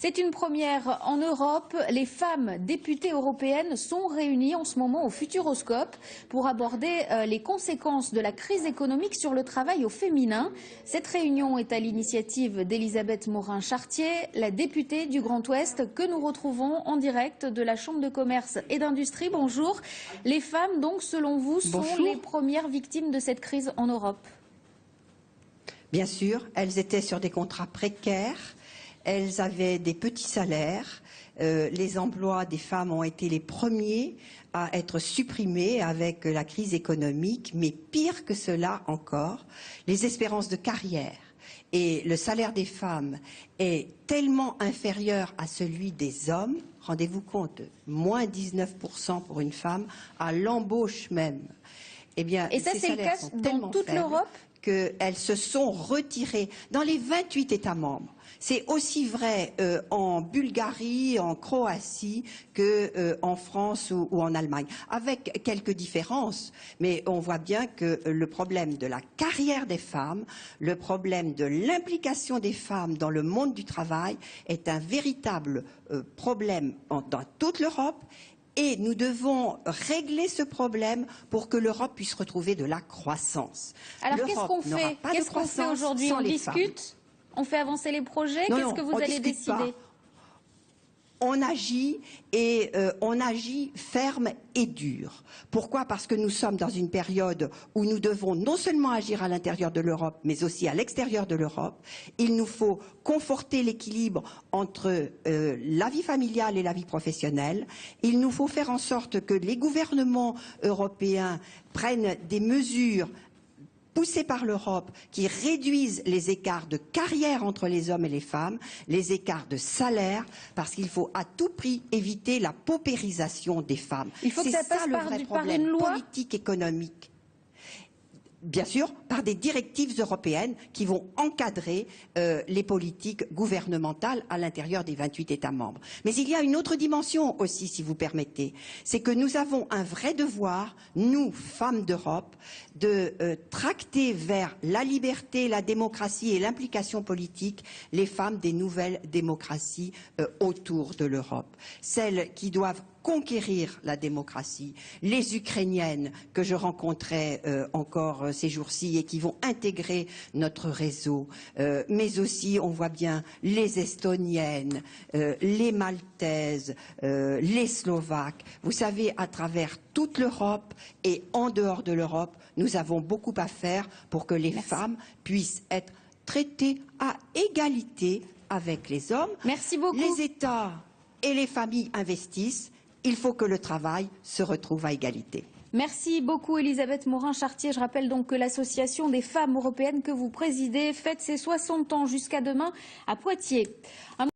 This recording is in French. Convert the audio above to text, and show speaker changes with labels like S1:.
S1: C'est une première en Europe. Les femmes députées européennes sont réunies en ce moment au Futuroscope pour aborder les conséquences de la crise économique sur le travail au féminin. Cette réunion est à l'initiative d'Elisabeth Morin-Chartier, la députée du Grand Ouest que nous retrouvons en direct de la Chambre de commerce et d'industrie. Bonjour. Les femmes, donc, selon vous, sont les premières victimes de cette crise en Europe?
S2: Bien sûr, elles étaient sur des contrats précaires. Elles avaient des petits salaires. Les emplois des femmes ont été les premiers à être supprimés avec la crise économique. Mais pire que cela encore, les espérances de carrière et le salaire des femmes est tellement inférieur à celui des hommes. Rendez-vous compte, moins 19% pour une femme, à l'embauche même. Eh bien,
S1: et ça, c'est le cas dans toute l'Europe ?
S2: Qu'elles se sont retirées dans les 28 États membres. C'est aussi vrai en Bulgarie, en Croatie qu'en France ou en Allemagne, avec quelques différences. Mais on voit bien que le problème de la carrière des femmes, le problème de l'implication des femmes dans le monde du travail est un véritable problème dans toute l'Europe. Et nous devons régler ce problème pour que l'Europe puisse retrouver de la croissance.
S1: Alors qu'est-ce qu'on fait? Qu'est-ce qu'on fait aujourd'hui? On discute? On fait avancer les projets? Qu'est-ce que vous allez décider?
S2: On agit et on agit ferme et dur. Pourquoi? Parce que nous sommes dans une période où nous devons non seulement agir à l'intérieur de l'Europe, mais aussi à l'extérieur de l'Europe. Il nous faut conforter l'équilibre entre la vie familiale et la vie professionnelle. Il nous faut faire en sorte que les gouvernements européens prennent des mesures poussés par l'Europe, qui réduisent les écarts de carrière entre les hommes et les femmes, les écarts de salaire, parce qu'il faut à tout prix éviter la paupérisation des femmes.
S1: Il faut que ça passe par une loi
S2: politique, économique. Bien sûr, par des directives européennes qui vont encadrer les politiques gouvernementales à l'intérieur des 28 États membres. Mais il y a une autre dimension aussi, si vous permettez. C'est que nous avons un vrai devoir, nous, femmes d'Europe, de tracter vers la liberté, la démocratie et l'implication politique les femmes des nouvelles démocraties autour de l'Europe. Celles qui doivent conquérir la démocratie, les Ukrainiennes que je rencontrais encore ces jours-ci et qui vont intégrer notre réseau, mais aussi, on voit bien, les Estoniennes, les Maltaises, les Slovaques. Vous savez, à travers toute l'Europe et en dehors de l'Europe, nous avons beaucoup à faire pour que les femmes puissent être traitées à égalité avec les hommes.
S1: Merci beaucoup.
S2: Les États et les familles investissent. Il faut que le travail se retrouve à égalité.
S1: Merci beaucoup Elisabeth Morin-Chartier. Je rappelle donc que l'Association des femmes européennes que vous présidez fête ses 60 ans jusqu'à demain à Poitiers.